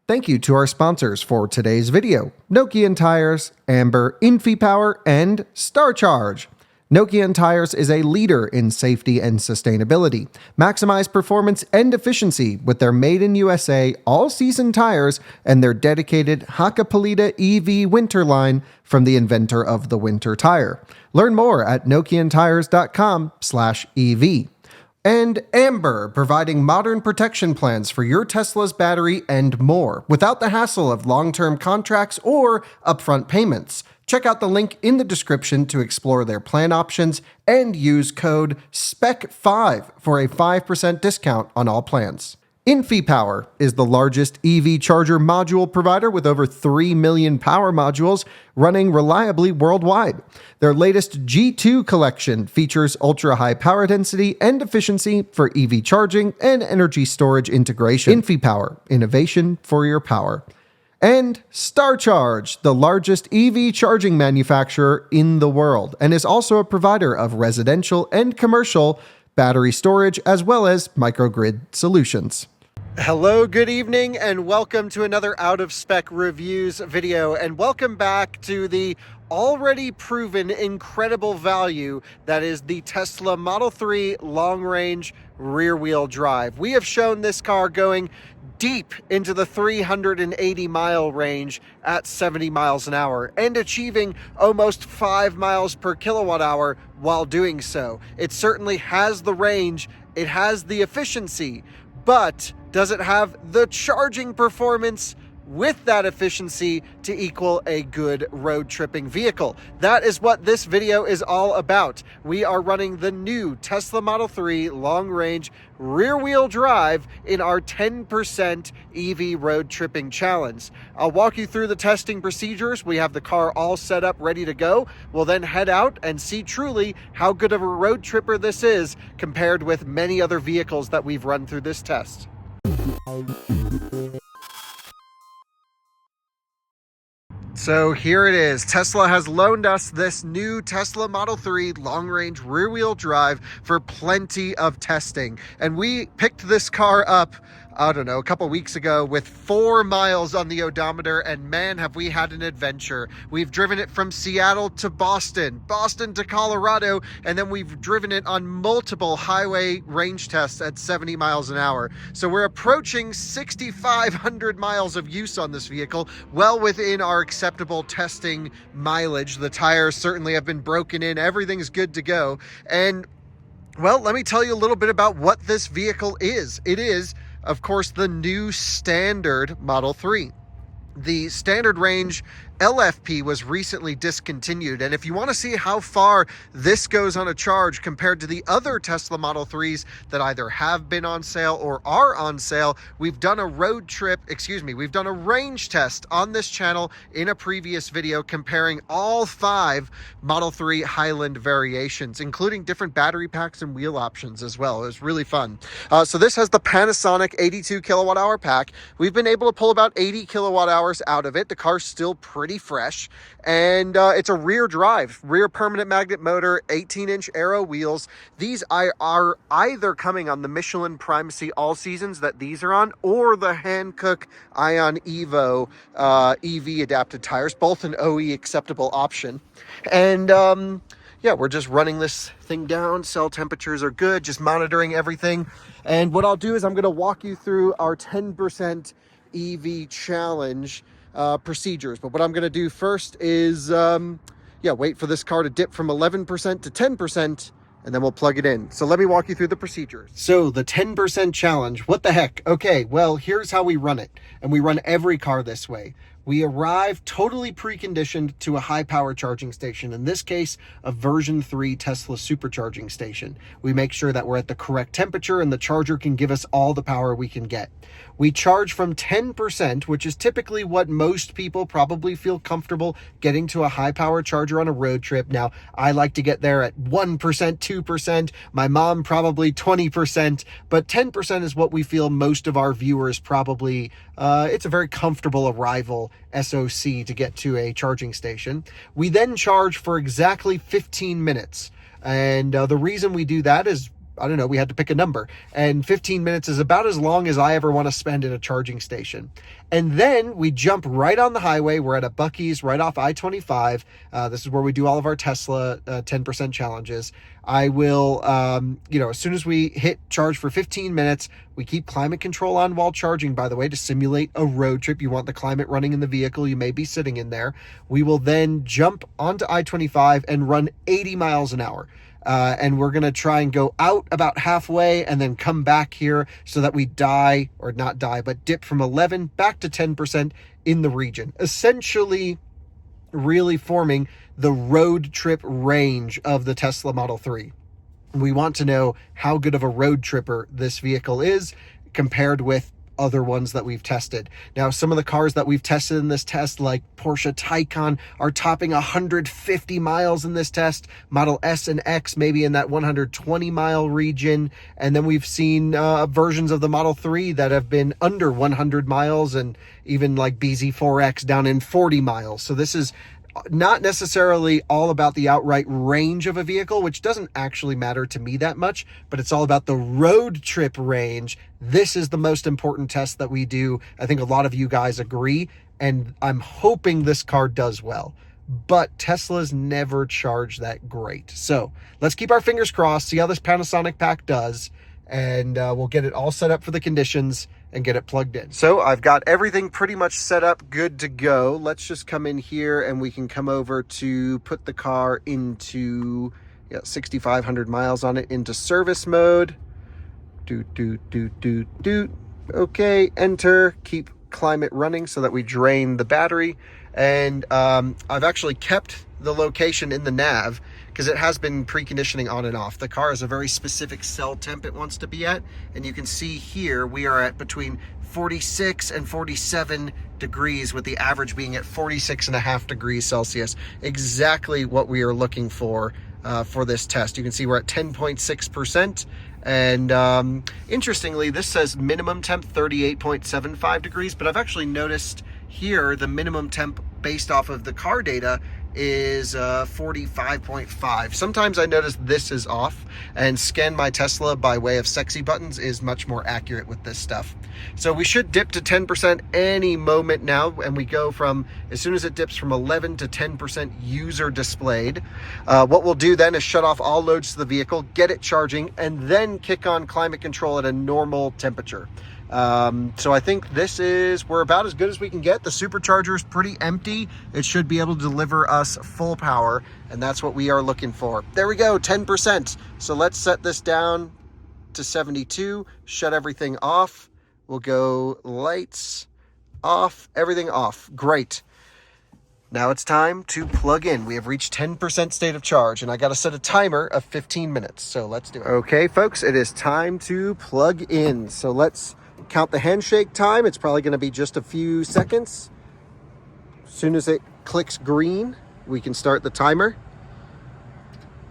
Thank you to our sponsors for today's video, Nokian Tyres, Amber, InfyPower, and StarCharge. Nokian Tyres is a leader in safety and sustainability. Maximize performance and efficiency with their made-in-USA all-season tires and their dedicated Hakkapeliitta EV winter line from the inventor of the winter tire. Learn more at nokiantires.com/EV. And Amber, providing modern protection plans for your Tesla's battery and more, without the hassle of long-term contracts or upfront payments. Check out the link in the description to explore their plan options and use code SPEC5 for a 5% discount on all plans. InfyPower is the largest EV charger module provider with over 3 million power modules running reliably worldwide. Their latest G2 collection features ultra-high power density and efficiency for EV charging and energy storage integration. InfyPower, innovation for your power. And StarCharge, the largest EV charging manufacturer in the world, and is also a provider of residential and commercial battery storage as well as microgrid solutions. Hello, good evening, and welcome to another Out of Spec Reviews video, and welcome back to the already proven incredible value that is the Tesla Model 3 Long Range Rear-Wheel Drive. We have shown this car going deep into the 380-mile range at 70 miles an hour and achieving almost 5 miles per kilowatt hour while doing so. It certainly has the range, it has the efficiency, but does it have the charging performance with that efficiency to equal a good road tripping vehicle? That is what this video is all about. We are running the new Tesla Model 3 Long Range Rear-Wheel Drive in our 10% EV road tripping challenge. I'll walk you through the testing procedures. We have the car all set up, ready to go. We'll then head out and see truly how good of a road tripper this is compared with many other vehicles that we've run through this test. So here it is. Tesla has loaned us this new Tesla Model 3 Long Range Rear-Wheel Drive for plenty of testing. And we picked this car up, I don't know, a couple weeks ago with 4 miles on the odometer, and man, have we had an adventure. We've driven it from Seattle to Boston, Boston to Colorado, and then we've driven it on multiple highway range tests at 70 miles an hour. So we're approaching 6,500 miles of use on this vehicle, well within our acceptable testing mileage. The tires certainly have been broken in, everything's good to go. And well, let me tell you a little bit about what this vehicle is. It is, of course, the new standard Model 3. The standard range LFP was recently discontinued, and if you want to see how far this goes on a charge compared to the other Tesla Model 3s that either have been on sale or are on sale, we've done a we've done a range test on this channel in a previous video comparing all 5 Model 3 Highland variations, including different battery packs and wheel options as well. It was really fun. So this has the Panasonic 82 kilowatt hour pack. We've been able to pull about 80 kilowatt hours out of it. The car's still pretty fresh, and it's a rear drive, rear permanent magnet motor, 18-inch aero wheels. These are either coming on the Michelin Primacy all seasons that these are on, or the Hankook Ion Evo EV adapted tires, both an OE acceptable option. And yeah, we're just running this thing down. Cell temperatures are good, just monitoring everything. And what I'll do is I'm going to walk you through our 10% EV challenge procedures. But what I'm going to do first is wait for this car to dip from 11% to 10%, and then we'll plug it in. So let me walk you through the procedures. So the 10% challenge, what the heck? Okay, well, here's how we run it. And we run every car this way. We arrive totally preconditioned to a high power charging station, in this case, a version 3 Tesla supercharging station. We make sure that we're at the correct temperature and the charger can give us all the power we can get. We charge from 10%, which is typically what most people probably feel comfortable getting to a high power charger on a road trip. Now, I like to get there at 1%, 2%. My mom probably 20%, but 10% is what we feel most of our viewers probably, it's a very comfortable arrival SOC to get to a charging station. We then charge for exactly 15 minutes. And the reason we do that is I don't know, we had to pick a number. And 15 minutes is about as long as I ever want to spend at a charging station. And then we jump right on the highway. We're at a Buc-ee's right off I-25. This is where we do all of our Tesla 10% challenges. I will, as soon as we hit charge for 15 minutes, we keep climate control on while charging, by the way, to simulate a road trip. You want the climate running in the vehicle you may be sitting in there. We will then jump onto I-25 and run 80 miles an hour. And we're going to try and go out about halfway and then come back here so that we dip from 11 back to 10% in the region. Essentially, really forming the road trip range of the Tesla Model 3. We want to know how good of a road tripper this vehicle is compared with other ones that we've tested. Now, some of the cars that we've tested in this test, like Porsche Taycan, are topping 150 miles in this test. Model S and X maybe in that 120 mile region. And then we've seen versions of the Model 3 that have been under 100 miles, and even like BZ4X down in 40 miles. So this is not necessarily all about the outright range of a vehicle, which doesn't actually matter to me that much, but it's all about the road trip range. This is the most important test that we do. I think a lot of you guys agree, and I'm hoping this car does well. But Tesla's never charge that great. So let's keep our fingers crossed, see how this Panasonic pack does, and we'll get it all set up for the conditions and get it plugged in. So I've got everything pretty much set up, good to go. Let's just come in here and we can come over to put the car into 6,500 miles on it into service mode. Okay, enter, keep climate running so that we drain the battery. And I've actually kept the location in the nav because it has been preconditioning on and off. The car has a very specific cell temp it wants to be at. And you can see here, we are at between 46 and 47 degrees, with the average being at 46.5 degrees Celsius. Exactly what we are looking for this test. You can see we're at 10.6%. And interestingly, this says minimum temp 38.75 degrees, but I've actually noticed here the minimum temp based off of the car data is 45.5. Sometimes I notice this is off, and Scan My Tesla by way of sexy buttons is much more accurate with this stuff. So we should dip to 10% any moment now, and we go from, as soon as it dips from 11 to 10% user displayed. What we'll do then is shut off all loads to the vehicle, get it charging, and then kick on climate control at a normal temperature. So I think we're about as good as we can get. The supercharger is pretty empty. It should be able to deliver us full power, and that's what we are looking for. There we go, 10%. So let's set this down to 72, shut everything off. We'll go lights off, everything off. Great. Now it's time to plug in. We have reached 10% state of charge, and I got to set a timer of 15 minutes. So let's do it. Okay, folks, it is time to plug in. So let's count the handshake time. It's probably going to be just a few seconds. As soon as it clicks green, we can start the timer.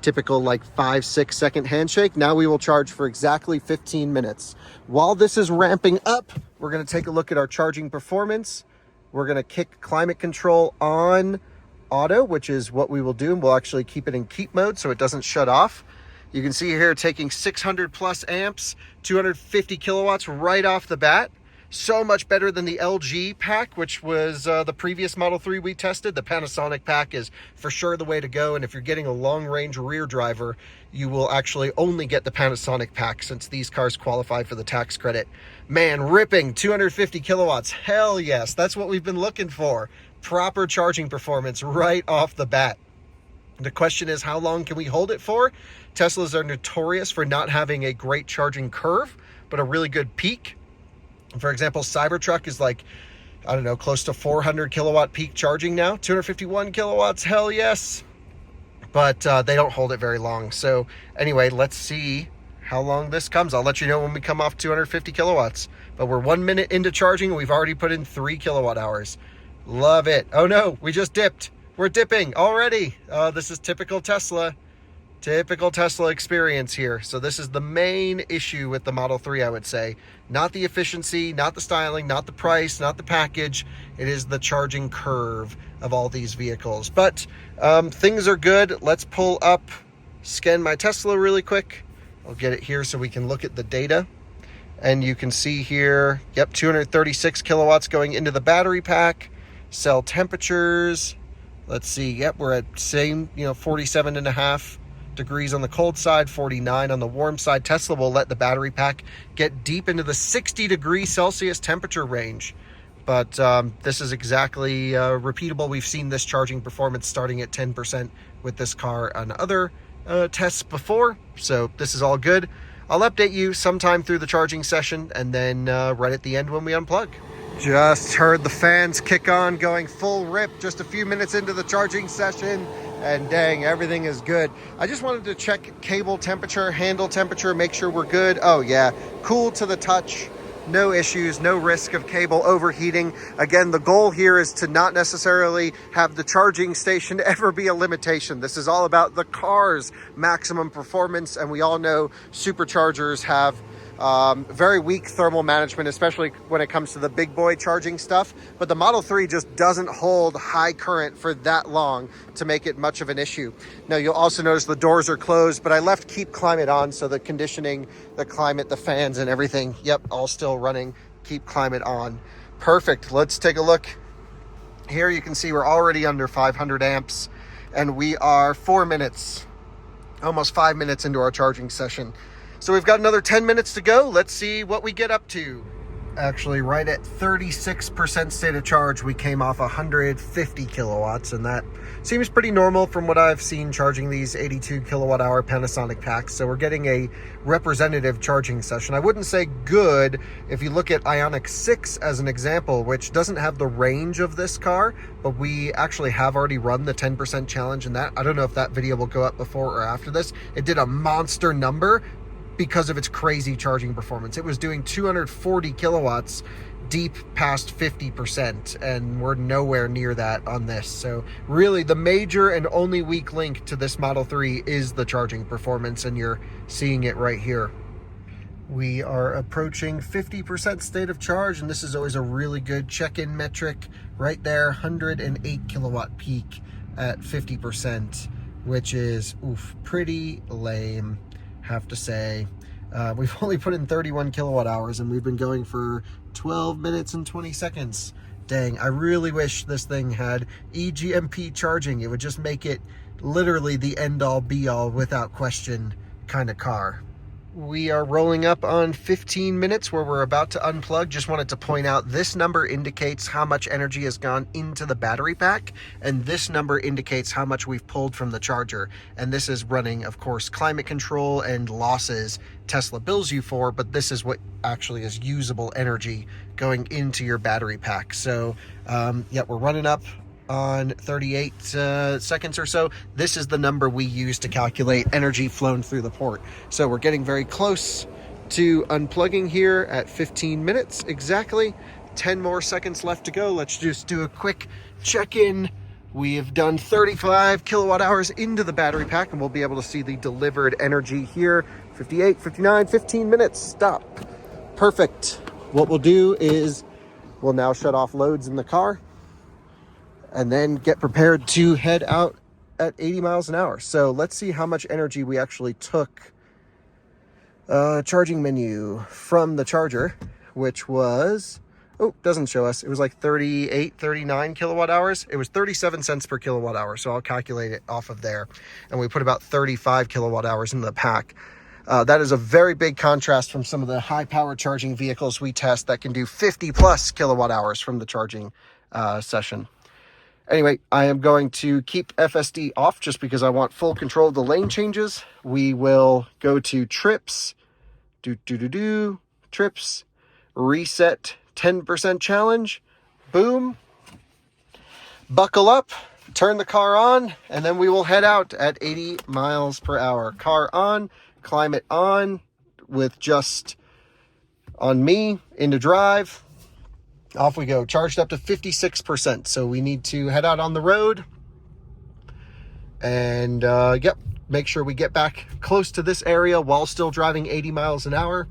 Typical 5-6 second handshake. Now we will charge for exactly 15 minutes. While this is ramping up, we're going to take a look at our charging performance. We're going to kick climate control on auto, which is what we will do, and we'll actually keep it in keep mode so it doesn't shut off. You can see here taking 600 plus amps, 250 kilowatts right off the bat. So much better than the LG pack, which was the previous Model 3 we tested. The Panasonic pack is for sure the way to go. And if you're getting a long-range rear driver, you will actually only get the Panasonic pack since these cars qualify for the tax credit. Man, ripping 250 kilowatts. Hell yes, that's what we've been looking for. Proper charging performance right off the bat. The question is, how long can we hold it for? Teslas are notorious for not having a great charging curve, but a really good peak. For example, Cybertruck is close to 400 kilowatt peak charging now. 251 kilowatts, hell yes. But they don't hold it very long. So anyway, let's see how long this comes. I'll let you know when we come off 250 kilowatts. But we're 1 minute into charging, and we've already put in 3 kilowatt hours. Love it. Oh no, we just dipped. We're dipping already. This is typical Tesla. Typical Tesla experience here. So this is the main issue with the Model 3, I would say. Not the efficiency, not the styling, not the price, not the package. It is the charging curve of all these vehicles. But things are good. Let's pull up Scan My Tesla really quick. I'll get it here so we can look at the data. And you can see here, yep, 236 kilowatts going into the battery pack. Cell temperatures, let's see, yep, we're at same, 47.5 degrees on the cold side, 49 on the warm side. Tesla will let the battery pack get deep into the 60 degrees Celsius temperature range. But this is exactly repeatable. We've seen this charging performance starting at 10% with this car on other tests before. So this is all good. I'll update you sometime through the charging session and then right at the end when we unplug. Just heard the fans kick on, going full rip just a few minutes into the charging session, and dang, everything is good. I just wanted to check cable temperature, handle temperature, make sure we're good. Oh yeah, cool to the touch. No issues, no risk of cable overheating. Again, the goal here is to not necessarily have the charging station ever be a limitation. This is all about the car's maximum performance, and we all know superchargers have very weak thermal management, especially when it comes to the big boy charging stuff. But the Model 3 just doesn't hold high current for that long to make it much of an issue. Now, you'll also notice the doors are closed, but I left Keep Climate on, so the conditioning, the climate, the fans and everything, yep, all still running. Keep Climate on. Perfect. Let's take a look. Here you can see we're already under 500 amps, and we are 4 minutes, almost 5 minutes into our charging session. So we've got another 10 minutes to go. Let's see what we get up to. Actually, right at 36% state of charge, we came off 150 kilowatts, and that seems pretty normal from what I've seen charging these 82 kilowatt hour Panasonic packs. So we're getting a representative charging session. I wouldn't say good if you look at Ioniq 6 as an example, which doesn't have the range of this car, but we actually have already run the 10% challenge, and that, I don't know if that video will go up before or after this. It did a monster number because of its crazy charging performance. It was doing 240 kilowatts deep past 50%, and we're nowhere near that on this. So really the major and only weak link to this Model 3 is the charging performance, and you're seeing it right here. We are approaching 50% state of charge, and this is always a really good check-in metric right there. 108 kilowatt peak at 50%, which is pretty lame, have to say. We've only put in 31 kilowatt hours, and we've been going for 12 minutes and 20 seconds. Dang, I really wish this thing had eGMP charging. It would just make it literally the end-all be-all without question kind of car. We are rolling up on 15 minutes where we're about to unplug. Just wanted to point out this number indicates how much energy has gone into the battery pack, and this number indicates how much we've pulled from the charger. And this is running, of course, climate control and losses Tesla bills you for, but this is what actually is usable energy going into your battery pack. So yeah, we're running up on 38 seconds or so. This is the number we use to calculate energy flown through the port. So we're getting very close to unplugging here at 15 minutes exactly. 10 more seconds left to go. Let's just do a quick check-in. We have done 35 kilowatt hours into the battery pack, and we'll be able to see the delivered energy here. 58, 59, 15 minutes. Stop. Perfect. What we'll do is we'll now shut off loads in the car and then get prepared to head out at 80 miles an hour. So let's see how much energy we actually took. Charging menu from the charger, which was, doesn't show us. It was like 38, 39 kilowatt hours. It was 37 cents per kilowatt hour. So I'll calculate it off of there. And we put about 35 kilowatt hours in the pack. That is a very big contrast from some of the high power charging vehicles we test that can do 50 plus kilowatt hours from the charging session. Anyway, I am going to keep FSD off just because I want full control of the lane changes. We will go to trips, trips, reset 10% challenge, boom, buckle up, turn the car on, and then we will head out at 80 miles per hour. Car on, climate on, with just on me, into drive. Off we go, charged up to 56%. So we need to head out on the road and yep, make sure we get back close to this area while still driving 80 miles an hour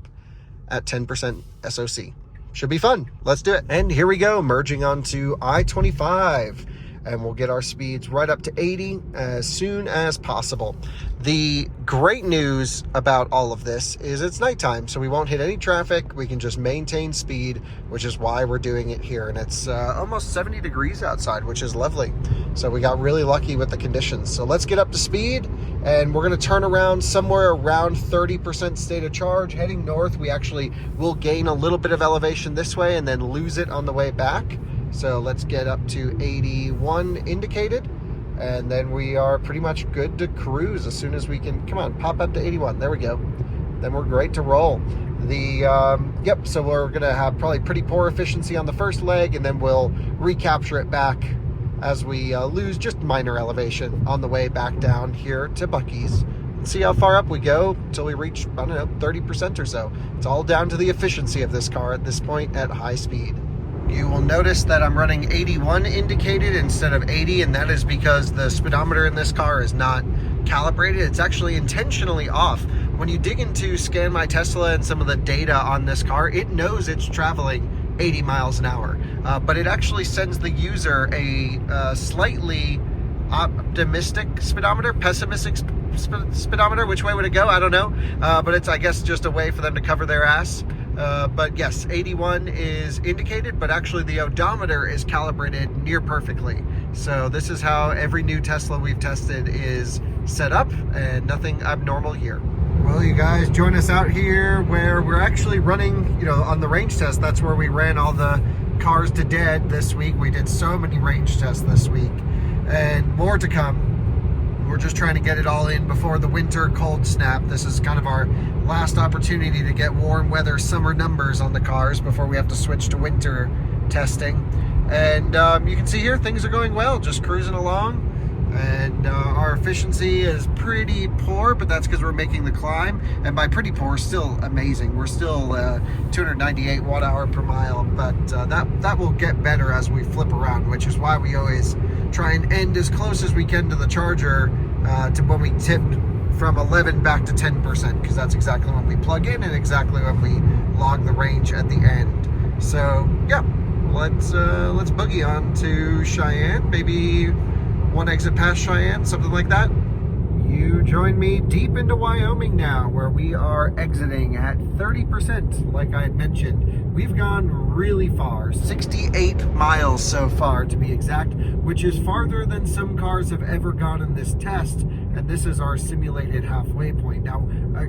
at 10% SOC. Should be fun. Let's do it. And here we go, merging onto I-25 and we'll get our speeds right up to 80 as soon as possible. The great news about all of this is it's nighttime, so we won't hit any traffic. We can just maintain speed, which is why we're doing it here. And it's almost 70 degrees outside, which is lovely. So we got really lucky with the conditions. So let's get up to speed, and we're going to turn around somewhere around 30% state of charge. Heading north, we actually will gain a little bit of elevation this way and then lose it on the way back. So let's get up to 81 indicated, and then we are pretty much good to cruise as soon as we can. Come on, pop up to 81. There we go. Then we're great to roll. So we're gonna have probably pretty poor efficiency on the first leg, and then we'll recapture it back as we lose just minor elevation on the way back down here to Buc-ee's. And see how far up we go until we reach, I don't know, 30% or so. It's all down to the efficiency of this car at this point at high speed. You will notice that I'm running 81 indicated instead of 80, and that is because the speedometer in this car is not calibrated. It's actually intentionally off. When you dig into Scan My Tesla and some of the data on this car, it knows it's traveling 80 miles an hour, but it actually sends the user a slightly optimistic speedometer, pessimistic speedometer. Which way would it go? I don't know, but it's, I guess, just a way for them to cover their ass. But yes, 81 is indicated, but actually the odometer is calibrated near perfectly. So this is how every new Tesla we've tested is set up, and nothing abnormal here. Well, you guys, join us out here where we're actually running, on the range test. That's where we ran all the cars to dead this week. We did so many range tests this week, and more to come. We're just trying to get it all in before the winter cold snap. This is kind of our last opportunity to get warm weather summer numbers on the cars before we have to switch to winter testing. And you can see here things are going well, just cruising along. And our efficiency is pretty poor, but that's because we're making the climb. And by pretty poor, still amazing. We're still 298 watt hour per mile, but that will get better as we flip around, which is why we always try and end as close as we can to the charger to when we tip from 11 back to 10%, because that's exactly when we plug in and exactly when we log the range at the end. So yeah, let's boogie on to Cheyenne, maybe one exit past Cheyenne, something like that. You join me deep into Wyoming now, where we are exiting at 30%, like I had mentioned. We've gone really far, 68 miles so far to be exact, which is farther than some cars have ever gone in this test, and this is our simulated halfway point. Now,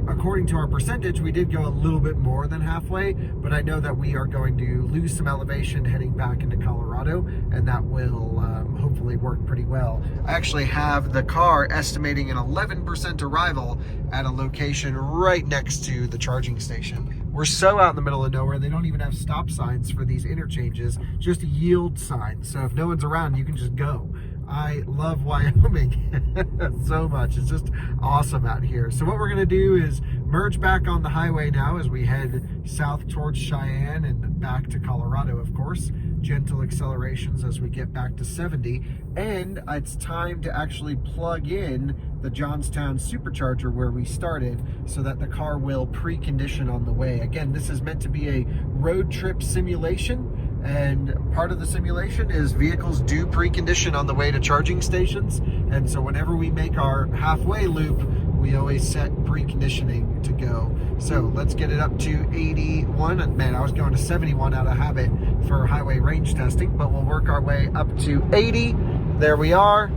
according to our percentage, we did go a little bit more than halfway, but I know that we are going to lose some elevation heading back into Colorado, and that will hopefully work pretty well. I actually have the car estimating an 11% arrival at a location right next to the charging station. We're so out in the middle of nowhere, they don't even have stop signs for these interchanges, just yield signs. So if no one's around, you can just go. I love Wyoming so much. It's just awesome out here. So what we're going to do is merge back on the highway now as we head south towards Cheyenne and back to Colorado, of course. Gentle accelerations as we get back to 70. And it's time to actually plug in the Johnstown supercharger where we started so that the car will precondition on the way. Again, this is meant to be a road trip simulation. And part of the simulation is vehicles do precondition on the way to charging stations. And so whenever we make our halfway loop, we always set preconditioning to go. So let's get it up to 81. And man, I was going to 71 out of habit for highway range testing, but we'll work our way up to 80. There we are.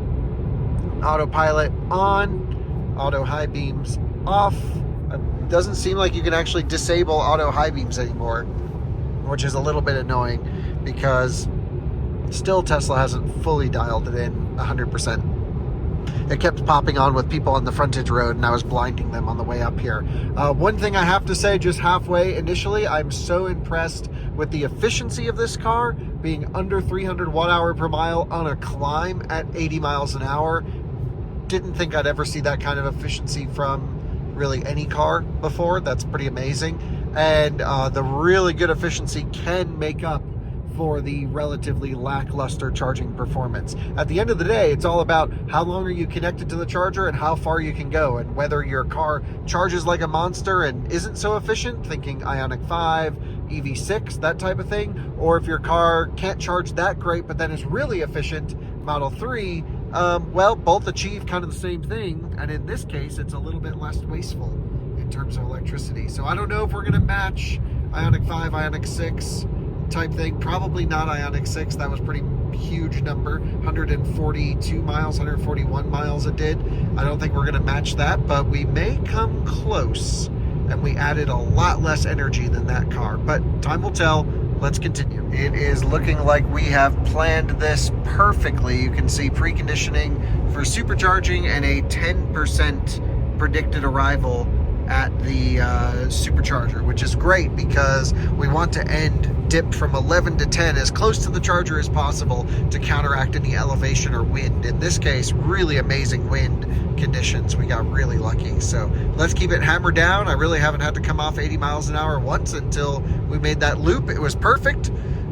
Autopilot on, auto high beams off. It doesn't seem like you can actually disable auto high beams anymore, which is a little bit annoying because still Tesla hasn't fully dialed it in 100%. It kept popping on with people on the frontage road, and I was blinding them on the way up here. One thing I have to say, just halfway initially, I'm so impressed with the efficiency of this car, being under 300 watt hour per mile on a climb at 80 miles an hour. Didn't think I'd ever see that kind of efficiency from really any car before. That's pretty amazing. And the really good efficiency can make up for the relatively lackluster charging performance. At the end of the day, it's all about how long are you connected to the charger and how far you can go, and whether your car charges like a monster and isn't so efficient, thinking Ioniq 5, EV6, that type of thing. Or if your car can't charge that great, but then is really efficient, Model 3, well, both achieve kind of the same thing. And in this case, it's a little bit less wasteful in terms of electricity. So I don't know if we're going to match Ioniq 5, Ioniq 6 type thing. Probably not Ioniq 6. That was pretty huge number, 142 miles, 141 miles it did. I don't think we're going to match that, but we may come close. And we added a lot less energy than that car, but time will tell. Let's continue. It is looking like we have planned this perfectly. You can see preconditioning for supercharging and a 10% predicted arrival at the supercharger, which is great because we want to end dip from 11 to 10 as close to the charger as possible to counteract any elevation or wind. In this case, really amazing wind conditions. We got really lucky. So let's keep it hammered down. I really haven't had to come off 80 miles an hour once until we made that loop. It was perfect.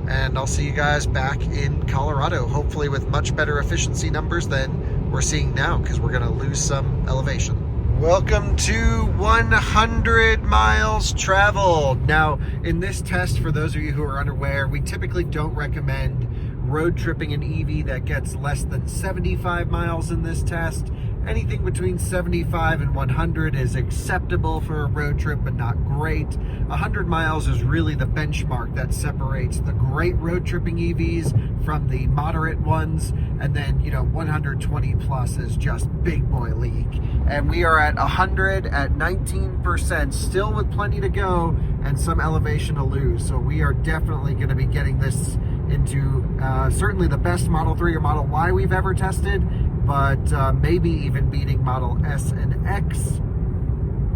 And I'll see you guys back in Colorado, hopefully with much better efficiency numbers than we're seeing now, because we're going to lose some elevation. Welcome to 100 miles traveled. Now, in this test, for those of you who are unaware, we typically don't recommend road tripping an EV that gets less than 75 miles in this test. Anything between 75 and 100 is acceptable for a road trip, but not great. 100 miles is really the benchmark that separates the great road tripping EVs from the moderate ones. And then, 120 plus is just big boy league. And we are at 100 at 19%, still with plenty to go and some elevation to lose. So we are definitely going to be getting this into certainly the best Model 3 or Model Y we've ever tested, but maybe even beating Model S and X,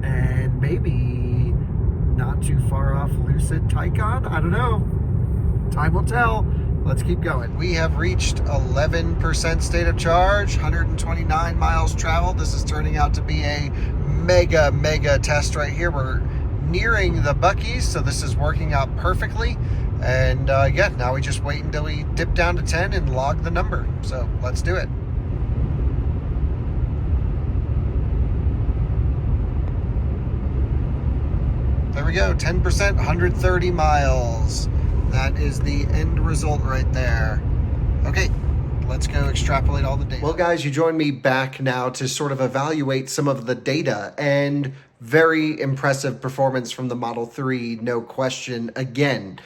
and maybe not too far off Lucid Taycan. I don't know. Time will tell. Let's keep going. We have reached 11% state of charge, 129 miles traveled. This is turning out to be a mega test right here. We're nearing the Buc-ee's, so this is working out perfectly. And yeah, now we just wait until we dip down to 10 and log the number. So let's do it. There we go, 10%, 130 miles. That is the end result right there. Okay, let's go extrapolate all the data. Well, guys, you joined me back now to sort of evaluate some of the data, and very impressive performance from the Model 3, no question, again.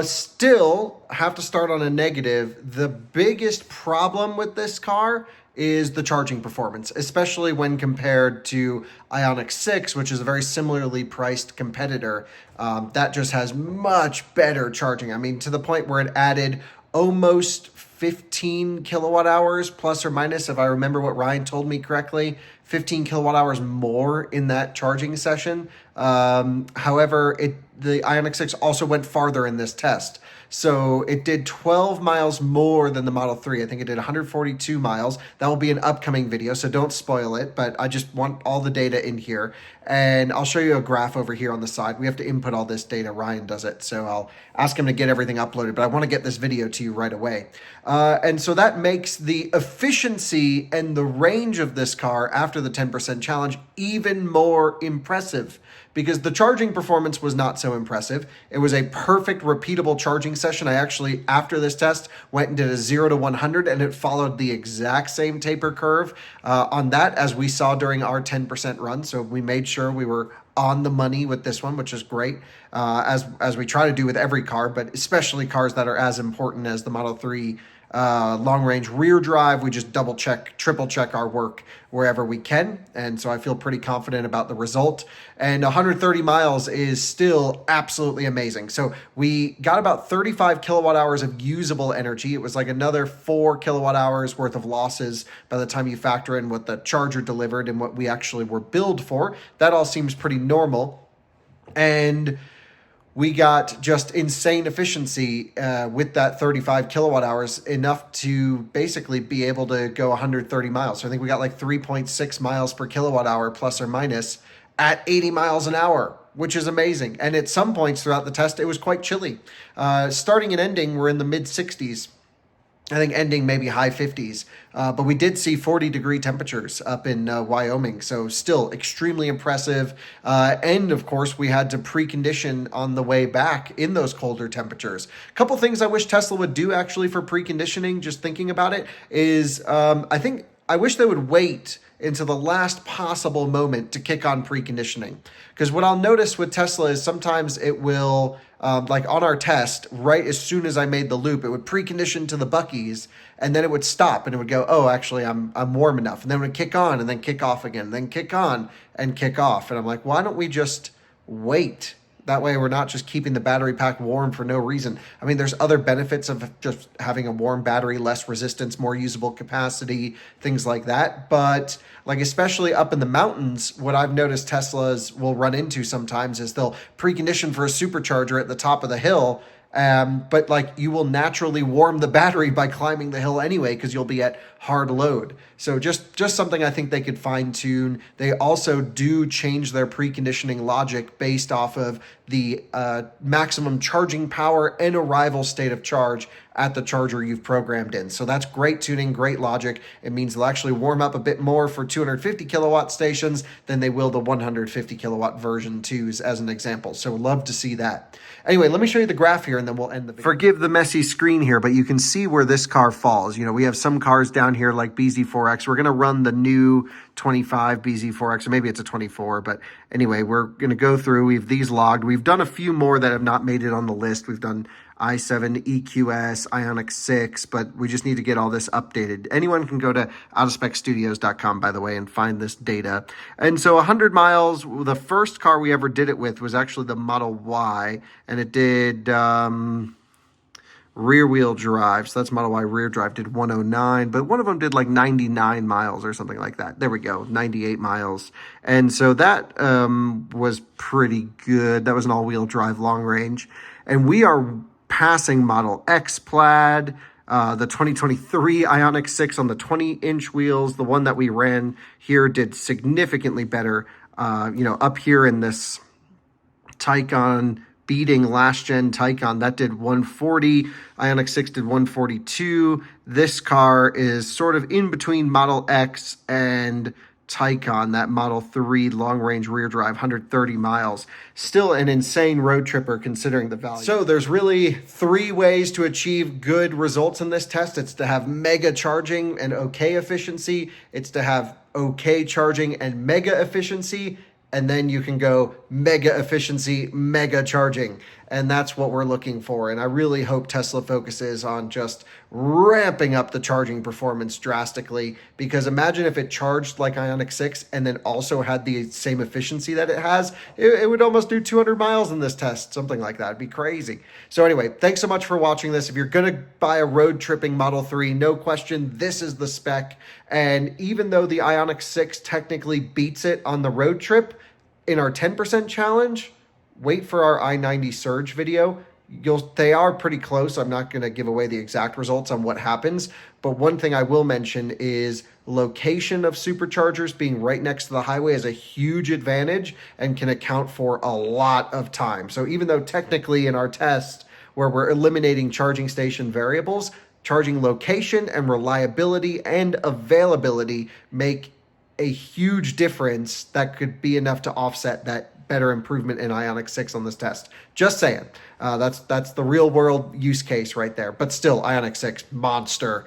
Still, have to start on a negative. The biggest problem with this car is the charging performance, especially when compared to Ioniq 6, which is a very similarly priced competitor. That just has much better charging. I mean, to the point where it added almost 15 kilowatt hours, plus or minus, if I remember what Ryan told me correctly, 15 kilowatt hours more in that charging session. However, the Ioniq 6 also went farther in this test. So it did 12 miles more than the Model 3. I think it did 142 miles. That will be an upcoming video, so don't spoil it, but I just want all the data in here. And I'll show you a graph over here on the side. We have to input all this data. Ryan does it, so I'll ask him to get everything uploaded, but I want to get this video to you right away. And so that makes the efficiency and the range of this car after the 10% challenge even more impressive, because the charging performance was not so impressive. It was a perfect repeatable charging session. I actually, after this test, went and did a 0 to 100, and it followed the exact same taper curve on that as we saw during our 10% run. So we made sure we were on the money with this one, which is great, as we try to do with every car, but especially cars that are as important as the Model 3 long range rear drive. We just double check, triple check our work wherever we can. And so I feel pretty confident about the result. And 130 miles is still absolutely amazing. So we got about 35 kilowatt hours of usable energy. It was like another 4 kilowatt hours worth of losses by the time you factor in what the charger delivered and what we actually were billed for. That all seems pretty normal. And we got just insane efficiency with that 35 kilowatt hours, enough to basically be able to go 130 miles. So I think we got like 3.6 miles per kilowatt hour, plus or minus, at 80 miles an hour, which is amazing. And at some points throughout the test, it was quite chilly. Starting and ending, we're in the mid 60s. I think ending maybe high 50s. But we did see 40-degree temperatures up in Wyoming. So still extremely impressive. And of course, we had to precondition on the way back in those colder temperatures. A couple things I wish Tesla would do actually for preconditioning, just thinking about it, is I wish they would wait into the last possible moment to kick on preconditioning. Because what I'll notice with Tesla is sometimes it will, like on our test, right as soon as I made the loop, it would precondition to the Buc-ee's, and then it would stop and it would go, oh, actually, I'm warm enough. And then it would kick on and then kick off again, then kick on and kick off. And I'm like, why don't we just wait? That way we're not just keeping the battery pack warm for no reason. I mean, there's other benefits of just having a warm battery, less resistance, more usable capacity, things like that. But like, especially up in the mountains, what I've noticed Teslas will run into sometimes is they'll precondition for a supercharger at the top of the hill. But like, you will naturally warm the battery by climbing the hill anyway, because you'll be at hard load. So just something I think they could fine tune. They also do change their preconditioning logic based off of the maximum charging power and arrival state of charge at the charger you've programmed in. So that's great tuning, great logic. It means they'll actually warm up a bit more for 250 kilowatt stations than they will the 150 kilowatt version 2s, as an example. So love to see that. Anyway, let me show you the graph here and then we'll end the video. Forgive the messy screen here, but you can see where this car falls. You know, we have some cars down here like BZ4X. We're going to run the new 25 BZ4X, or maybe it's a 24, but anyway, we're going to go through. We've these logged. We've done a few more that have not made it on the list. We've done i7, EQS, Ioniq 6, but we just need to get all this updated. Anyone can go to outofspecstudios.com, by the way, and find this data. And so 100 miles, the first car we ever did it with was actually the Model Y, and it did rear wheel drive. So that's Model Y rear drive, did 109, but one of them did like 99 miles or something like that. There we go, 98 miles. And so that was pretty good. That was an all-wheel drive long range. And we are passing Model X Plaid, the 2023 Ioniq 6 on the 20-inch wheels. The one that we ran here did significantly better. Up here in this Taycan, beating last-gen Taycan, that did 140. Ioniq 6 did 142. This car is sort of in between Model X and Taycan, that Model 3 long-range rear drive, 130 miles. Still an insane road tripper considering the value. So there's really 3 ways to achieve good results in this test. It's to have mega charging and okay efficiency. It's to have okay charging and mega efficiency. And then you can go mega efficiency, mega charging. And that's what we're looking for. And I really hope Tesla focuses on just ramping up the charging performance drastically. Because imagine if it charged like Ioniq 6 and then also had the same efficiency that it has. It would almost do 200 miles in this test, something like that. It'd be crazy. So anyway, thanks so much for watching this. If you're going to buy a road tripping Model 3, no question, this is the spec. And even though the Ioniq 6 technically beats it on the road trip, in our 10% challenge, wait for our i90 surge video. They are pretty close. I'm not going to give away the exact results on what happens, but one thing I will mention is location of superchargers being right next to the highway is a huge advantage and can account for a lot of time. So even though technically in our test where we're eliminating charging station variables, charging location and reliability and availability make a huge difference that could be enough to offset that better improvement in Ioniq 6 on this test. Just saying. That's the real world use case right there. But still, Ioniq 6, monster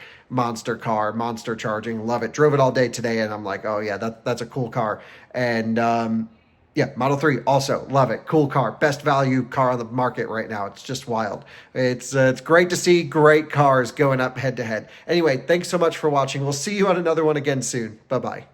car, monster charging, love it. Drove it all day today and I'm like, oh yeah, that's a cool car. And yeah, Model 3 also love it. Cool car, best value car on the market right now. It's just wild. It's great to see great cars going up head to head. Anyway, thanks so much for watching. We'll see you on another one again soon. Bye-bye.